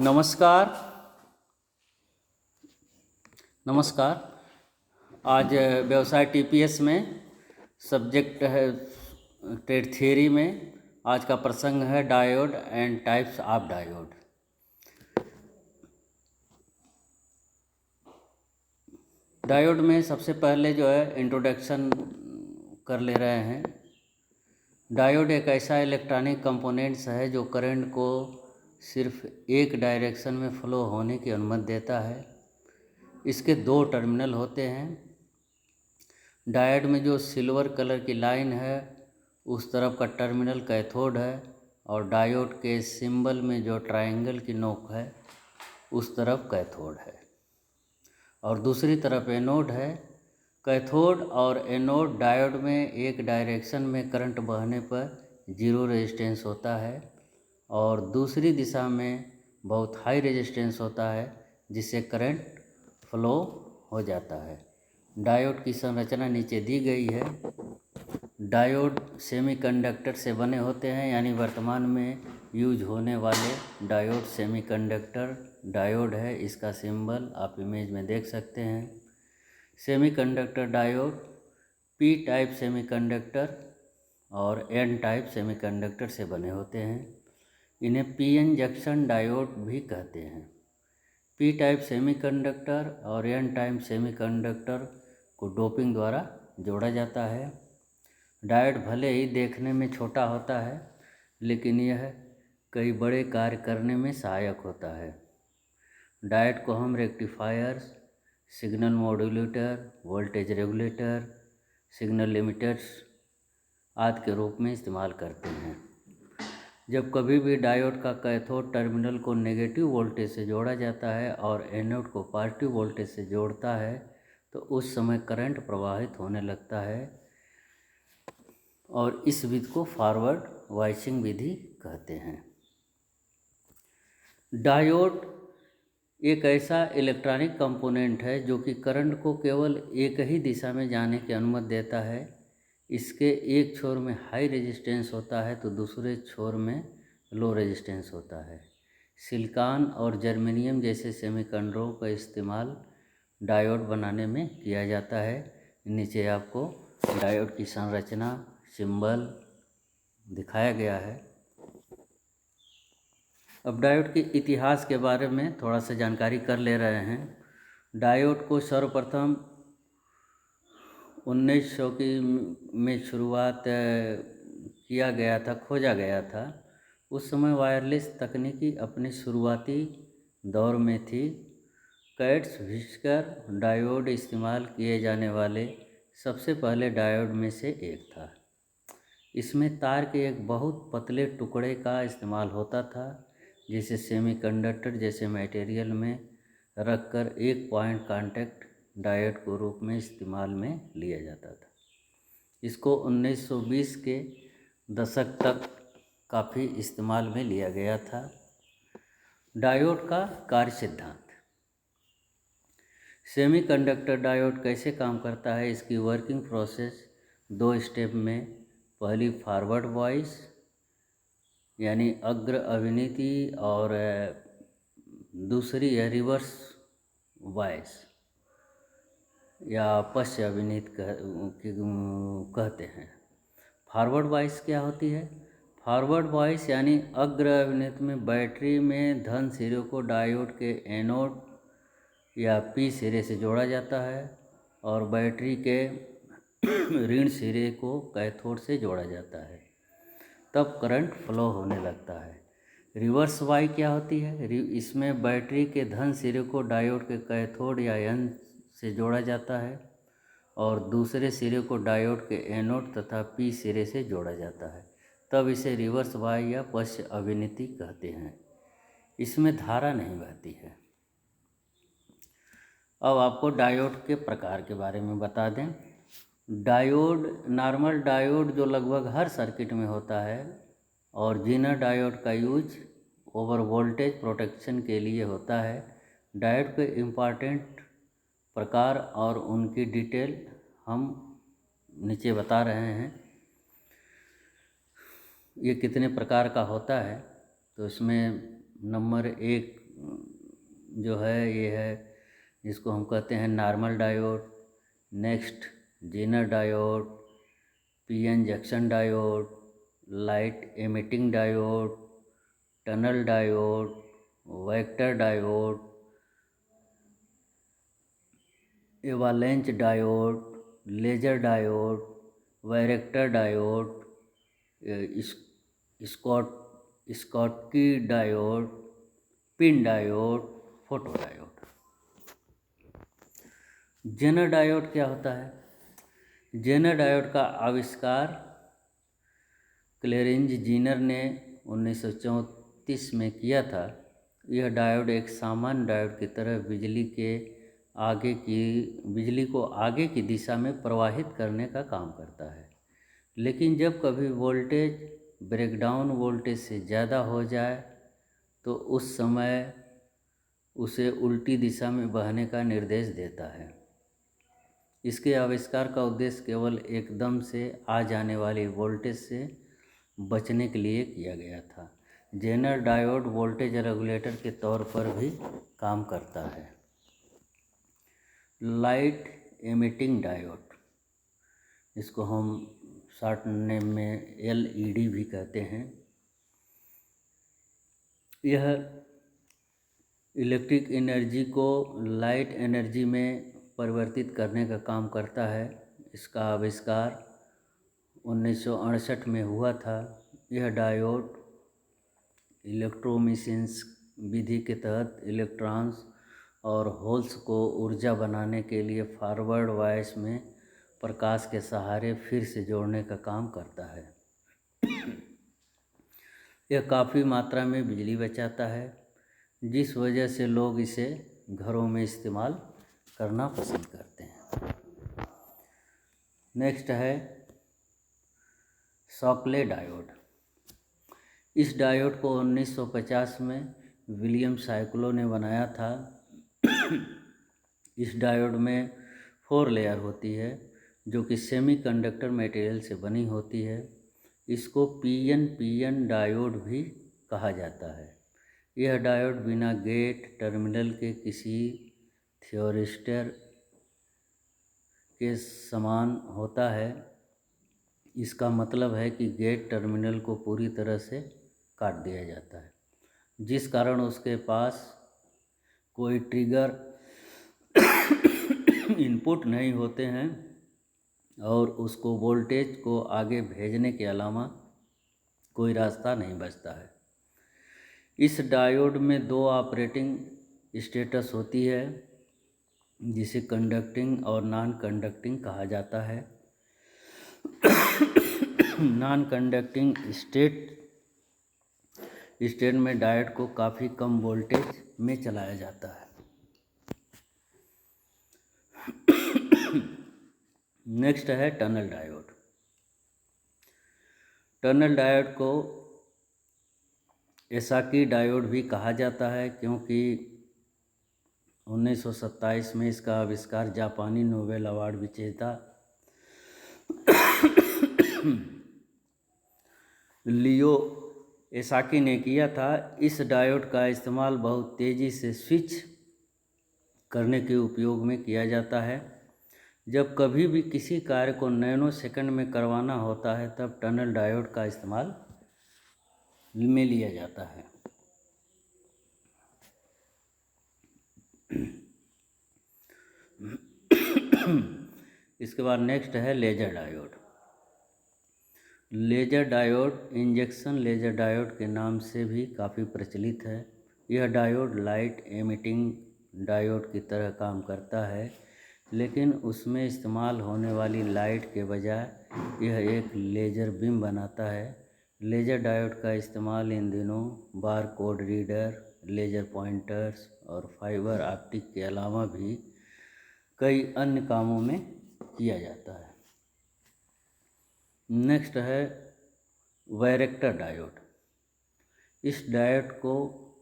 नमस्कार। नमस्कार। आज व्यवसाय टीपीएस में सब्जेक्ट है ट्रेड थियरी में आज का प्रसंग है diode and types of diode. Diode में सबसे पहले जो है इंट्रोडक्शन कर ले रहे हैं। डायोड एक ऐसा इलेक्ट्रॉनिक कंपोनेंट्स है जो करंट को सिर्फ एक डायरेक्शन में फ्लो होने की अनुमति देता है। इसके दो टर्मिनल होते हैं। डायोड में जो सिल्वर कलर की लाइन है उस तरफ का टर्मिनल कैथोड है और डायोड के सिंबल में जो ट्रायंगल की नोक है उस तरफ कैथोड है और दूसरी तरफ एनोड है। कैथोड और एनोड डायोड में एक डायरेक्शन में करंट बहने पर जीरो रेजिस्टेंस होता है और दूसरी दिशा में बहुत हाई रेजिस्टेंस होता है जिससे करंट फ्लो हो जाता है। डायोड की संरचना नीचे दी गई है। डायोड सेमीकंडक्टर से बने होते हैं, यानी वर्तमान में यूज होने वाले डायोड सेमीकंडक्टर डायोड है। इसका सिंबल आप इमेज में देख सकते हैं। Semiconductor diode P type semiconductor और एन टाइप सेमीकंडक्टर से बने होते हैं। इन्हें पीएन जंक्शन डायोड भी कहते हैं। पी टाइप सेमीकंडक्टर और एन टाइप सेमीकंडक्टर को डोपिंग द्वारा जोड़ा जाता है। डायोड भले ही देखने में छोटा होता है लेकिन यह कई बड़े कार्य करने में सहायक होता है। डायोड को हम rectifiers, signal modulator, voltage regulator, signal limiters आदि के रूप में इस्तेमाल करते हैं। जब कभी भी डायोड का कैथोड टर्मिनल को नेगेटिव वोल्टेज से जोड़ा जाता है और एनोड को पॉजिटिव वोल्टेज से जोड़ता है तो उस समय करंट प्रवाहित होने लगता है और इस विधि को फॉरवर्ड वाइसिंग विधि कहते हैं। डायोड एक ऐसा इलेक्ट्रॉनिक कंपोनेंट है जो कि करंट को केवल एक ही दिशा में जाने की अनुमति देता है। इसके एक छोर में हाई रेजिस्टेंस होता है तो दूसरे छोर में लो रेजिस्टेंस होता है। सिलिकॉन और जर्मेनियम जैसे सेमीकंडक्टरों का इस्तेमाल डायोड बनाने में किया जाता है। नीचे आपको डायोड की संरचना सिंबल दिखाया गया है। अब डायोड के इतिहास के बारे में थोड़ा सा जानकारी कर ले रहे हैं। डायोड को सर्वप्रथम 1900 की में शुरुआत किया गया था, खोजा गया था। उस समय वायरलेस तकनीकी अपने शुरुआती दौर में थी। कैट्स व्हिस्कर डायोड इस्तेमाल किए जाने वाले सबसे पहले डायोड में से एक था। इसमें तार के एक बहुत पतले टुकड़े का इस्तेमाल होता था जिसे सेमीकंडक्टर जैसे मटेरियल में रखकर एक पॉइंट कांटेक्ट डायोड के रूप में इस्तेमाल में लिया जाता था। इसको 1920 के दशक तक काफ़ी इस्तेमाल में लिया गया था। डायोड का कार्य सिद्धांत। सेमीकंडक्टर डायोड कैसे काम करता है, इसकी वर्किंग प्रोसेस दो स्टेप में। पहली फॉरवर्ड वॉइस यानी अग्र अभिनीति और दूसरी है रिवर्स वॉइस या पश्च अभिनीत कहते हैं। फॉरवर्ड वॉइस क्या होती है? फॉरवर्ड वॉइस यानी अग्र अभिनीति में बैटरी में धन सिरे को डायोड के एनोड या पी सिरे से जोड़ा जाता है और बैटरी के ऋण सिरे को कैथोड से जोड़ा जाता है, तब करंट फ्लो होने लगता है। रिवर्स वाई क्या होती है? इसमें बैटरी के धन सिरे को डायोड के कैथोड या एन से जोड़ा जाता है और दूसरे सिरे को डायोड के एनोड तथा पी सिरे से जोड़ा जाता है, तब इसे रिवर्स वाई या पश्च अभिनीति कहते हैं। इसमें धारा नहीं बहती है। अब आपको डायोड के प्रकार के बारे में बता दें। डायोड, नॉर्मल डायोड जो लगभग हर सर्किट में होता है और जीनर डायोड का यूज ओवर वोल्टेज प्रोटेक्शन के लिए होता है। डायोड के इम्पॉर्टेंट प्रकार और उनकी डिटेल हम नीचे बता रहे हैं। ये कितने प्रकार का होता है तो इसमें नंबर 1 जो है ये है जिसको हम कहते हैं normal diode, next zener diode, PN junction diode, light emitting diode, tunnel diode, vector diode, avalanche diode, laser diode, varactor diode, Scott Schottky diode, pin diode, photo diode. Zener diode क्या होता है? जेनर डायोड का आविष्कार क्लेरेंज Zener ने 1934 में किया था। यह डायोड एक सामान्य डायोड की तरह बिजली को आगे की दिशा में प्रवाहित करने का काम करता है, लेकिन जब कभी वोल्टेज ब्रेकडाउन वोल्टेज से ज़्यादा हो जाए तो उस समय उसे उल्टी दिशा में बहने का निर्देश देता है। इसके आविष्कार का उद्देश्य केवल एकदम से आ जाने वाली वोल्टेज से बचने के लिए किया गया था। जेनर डायोड वोल्टेज रेगुलेटर के तौर पर भी काम करता है। लाइट एमिटिंग डायोड, इसको हम शॉर्ट नेम में LED भी कहते हैं, यह इलेक्ट्रिक एनर्जी को लाइट एनर्जी में परिवर्तित करने का काम करता है। इसका आविष्कार 1968 में हुआ था। यह डायोड इलेक्ट्रोमिशंस विधि के तहत इलेक्ट्रॉन्स और होल्स को ऊर्जा बनाने के लिए फॉरवर्ड वाइस में प्रकाश के सहारे फिर से जोड़ने का काम करता है। यह काफ़ी मात्रा में बिजली बचाता है, जिस वजह से लोग इसे घरों में इस्तेमाल करना पसंद करते हैं। नेक्स्ट है शॉकले डायोड। इस डायोड को 1950 में विलियम साइक्लो ने बनाया था। इस डायोड में 4 लेयर होती है जो कि सेमीकंडक्टर मटेरियल से बनी होती है। इसको पीएन डायोड भी कहा जाता है। यह डायोड बिना गेट टर्मिनल के किसी थियोरिस्टर के समान होता है। इसका मतलब है कि गेट टर्मिनल को पूरी तरह से काट दिया जाता है, जिस कारण उसके पास कोई ट्रिगर इनपुट नहीं होते हैं और उसको वोल्टेज को आगे भेजने के अलावा कोई रास्ता नहीं बचता है। इस डायोड में 2 ऑपरेटिंग स्टेटस होती है, जिसे कंडक्टिंग और नॉन कंडक्टिंग कहा जाता है। नॉन कंडक्टिंग स्टेट में डायोड को काफ़ी कम वोल्टेज में चलाया जाता है। नेक्स्ट है टनल डायोड। टनल डायोड को एसाकी डायोड भी कहा जाता है, क्योंकि 1927 में इसका आविष्कार जापानी नोबेल अवार्ड विजेता लियो एसाकी ने किया था। इस डायोड का इस्तेमाल बहुत तेज़ी से स्विच करने के उपयोग में किया जाता है। जब कभी भी किसी कार्य को नैनो सेकंड में करवाना होता है तब टनल डायोड का इस्तेमाल में लिया जाता है। इसके बाद नेक्स्ट है laser diode. Laser diode injection laser diode के नाम से भी काफ़ी प्रचलित है। यह डायोड लाइट एमिटिंग डायोड की तरह काम करता है, लेकिन उसमें इस्तेमाल होने वाली लाइट के बजाय यह एक लेजर बीम बनाता है। लेजर डायोड का इस्तेमाल इन दिनों bar code reader, laser pointers और फाइबर ऑप्टिक के अलावा भी कई अन्य कामों में किया जाता है। नेक्स्ट है वायरेक्टर डायोड। इस डायोड को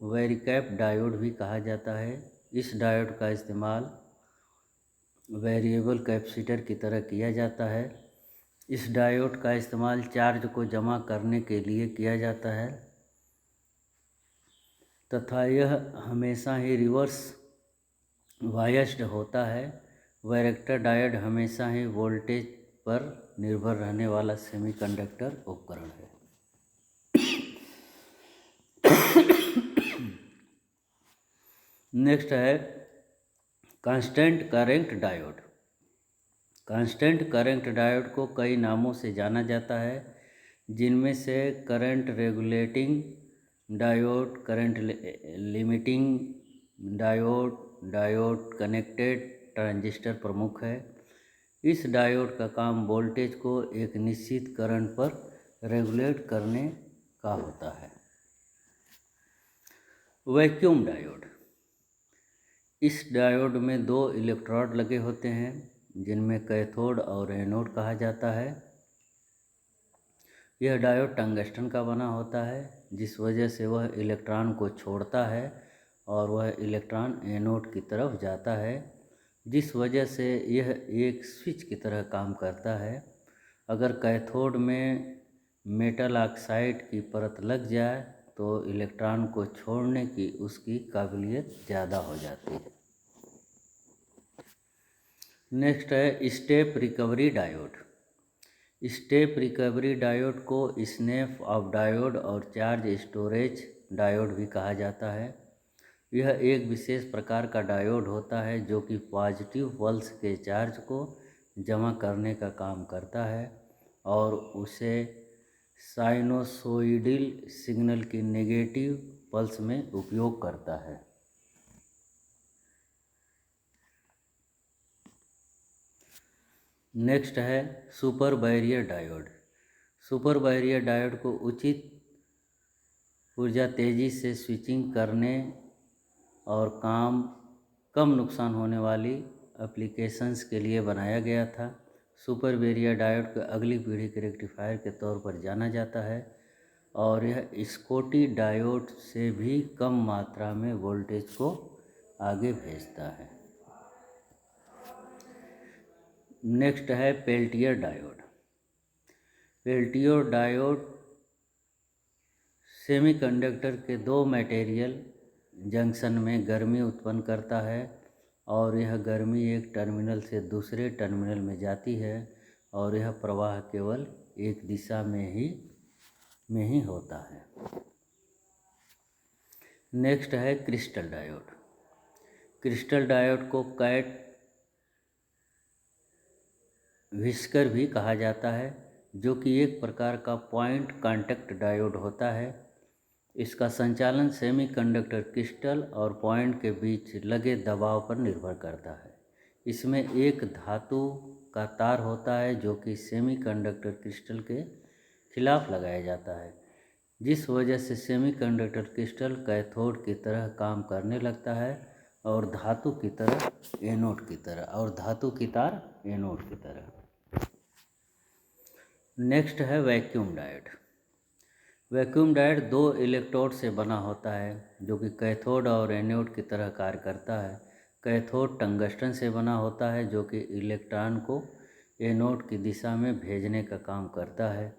वैरिकैप डायोड भी कहा जाता है। इस डायोड का इस्तेमाल वेरिएबल कैपेसिटर की तरह किया जाता है। इस डायोड का इस्तेमाल चार्ज को जमा करने के लिए किया जाता है। तथा यह हमेशा ही रिवर्स बायस्ड होता है। वैरेक्टर डायोड हमेशा ही वोल्टेज पर निर्भर रहने वाला सेमीकंडक्टर उपकरण है। नेक्स्ट है constant current diode. Constant current diode को कई नामों से जाना जाता है, जिनमें से current regulating diode, current limiting diode, diode connected transistor प्रमुख है। इस डायोड का काम वोल्टेज को एक निश्चित करंट पर रेगुलेट करने का होता है। Vacuum diode. इस डायोड में दो इलेक्ट्रोड लगे होते हैं, जिनमें कैथोड और एनोड कहा जाता है। यह डायोड टंगस्टन का बना होता है, जिस वजह से वह इलेक्ट्रॉन को छोड़ता है और वह इलेक्ट्रॉन एनोड की तरफ जाता है, जिस वजह से यह एक स्विच की तरह काम करता है। अगर कैथोड में मेटल ऑक्साइड की परत लग जाए तो इलेक्ट्रॉन को छोड़ने की उसकी काबिलियत ज़्यादा हो जाती है। नेक्स्ट है step recovery diode. Step recovery diode को स्नैप ऑफ डायोड और चार्ज स्टोरेज डायोड भी कहा जाता है। यह एक विशेष प्रकार का डायोड होता है जो कि पॉजिटिव पल्स के चार्ज को जमा करने का काम करता है और उसे साइनोसोइडल सिग्नल की नेगेटिव पल्स में उपयोग करता है। नेक्स्ट है super barrier diode. Super barrier diode को उचित ऊर्जा तेज़ी से स्विचिंग करने और कम नुकसान होने वाली एप्लीकेशंस के लिए बनाया गया था। सुपर बैरियर डायोड को अगली पीढ़ी के रेक्टिफायर के तौर पर जाना जाता है और यह स्कॉटी डायोड से भी कम मात्रा में वोल्टेज को आगे भेजता है। नेक्स्ट है Peltier diode. Peltier diode semiconductor के दो मटेरियल जंक्शन में गर्मी उत्पन्न करता है और यह गर्मी एक टर्मिनल से दूसरे टर्मिनल में जाती है और यह प्रवाह केवल एक दिशा में ही होता है। नेक्स्ट है क्रिस्टल डायोड। क्रिस्टल डायोड को कैट व्हिस्कर भी कहा जाता है, जो कि एक प्रकार का पॉइंट कांटेक्ट डायोड होता है। इसका संचालन सेमीकंडक्टर क्रिस्टल और पॉइंट के बीच लगे दबाव पर निर्भर करता है। इसमें एक धातु का तार होता है जो कि सेमीकंडक्टर क्रिस्टल के खिलाफ लगाया जाता है, जिस वजह से सेमीकंडक्टर क्रिस्टल कैथोड की तरह काम करने लगता है और धातु की तरह एनोड की तरह और धातु की तार एनोड की तरह। नेक्स्ट है वैक्यूम डायोड। वैक्यूम डायोड दो इलेक्ट्रोड से बना होता है जो कि कैथोड और एनोड की तरह कार्य करता है। कैथोड टंगस्टन से बना होता है जो कि इलेक्ट्रॉन को एनोड की दिशा में भेजने का काम करता है।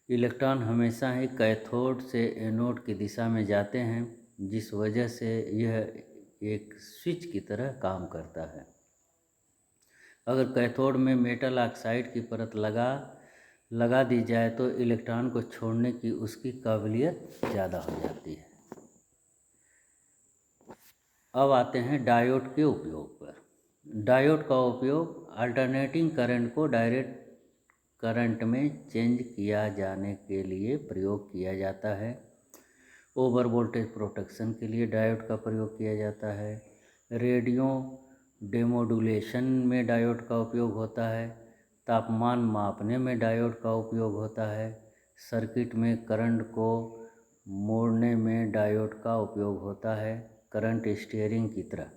इलेक्ट्रॉन हमेशा ही कैथोड से एनोड की दिशा में जाते हैं, जिस वजह से यह एक स्विच की तरह काम करता है। अगर कैथोड में मेटल ऑक्साइड की परत लगा दी जाए तो इलेक्ट्रॉन को छोड़ने की उसकी काबिलियत ज़्यादा हो जाती है। अब आते हैं डायोड के उपयोग पर। डायोड का उपयोग अल्टरनेटिंग करंट को डायरेक्ट करंट में चेंज किया जाने के लिए प्रयोग किया जाता है। ओवर वोल्टेज प्रोटेक्शन के लिए डायोड का प्रयोग किया जाता है। रेडियो डेमोडुलेशन में डायोड का उपयोग होता है। तापमान मापने में डायोड का उपयोग होता है। सर्किट में करंट को मोड़ने में डायोड का उपयोग होता है, करंट स्टीयरिंग की तरह।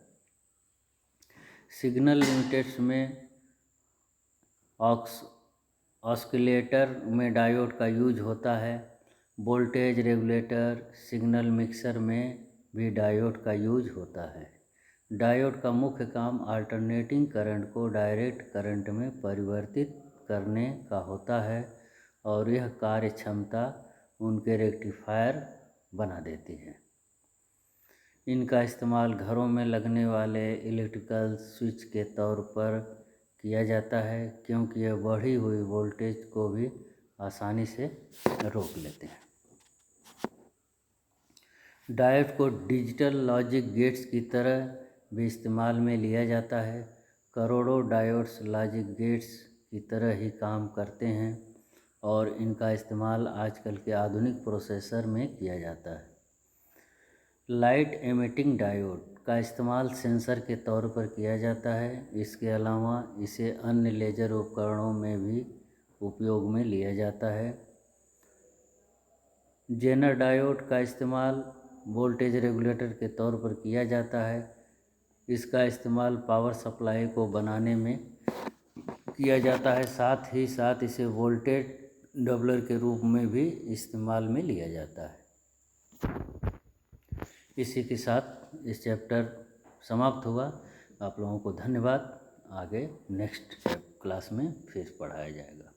सिग्नल लिमिटर्स में ऑसिलेटर में डायोड का यूज होता है। वोल्टेज रेगुलेटर, सिग्नल मिक्सर में भी डायोड का यूज होता है। डायोड का मुख्य काम अल्टरनेटिंग करंट को डायरेक्ट करंट में परिवर्तित करने का होता है और यह कार्य क्षमता उनके रेक्टिफायर बना देती है। इनका इस्तेमाल घरों में लगने वाले इलेक्ट्रिकल स्विच के तौर पर किया जाता है, क्योंकि यह बढ़ी हुई वोल्टेज को भी आसानी से रोक लेते हैं। डायोड को डिजिटल लॉजिक गेट्स की तरह भी इस्तेमाल में लिया जाता है। करोड़ों डायोड्स लॉजिक गेट्स की तरह ही काम करते हैं और इनका इस्तेमाल आजकल के आधुनिक प्रोसेसर में किया जाता है। लाइट एमिटिंग डायोड का इस्तेमाल सेंसर के तौर पर किया जाता है। इसके अलावा इसे अन्य लेज़र उपकरणों में भी उपयोग में लिया जाता है। जेनर डायोड का इस्तेमाल वोल्टेज रेगुलेटर के तौर पर किया जाता है। इसका इस्तेमाल पावर सप्लाई को बनाने में किया जाता है, साथ ही साथ इसे वोल्टेज डबलर के रूप में भी इस्तेमाल में लिया जाता है। इसी के साथ इस चैप्टर समाप्त हुआ। आप लोगों को धन्यवाद। आगे नेक्स्ट क्लास में फिर पढ़ाया जाएगा।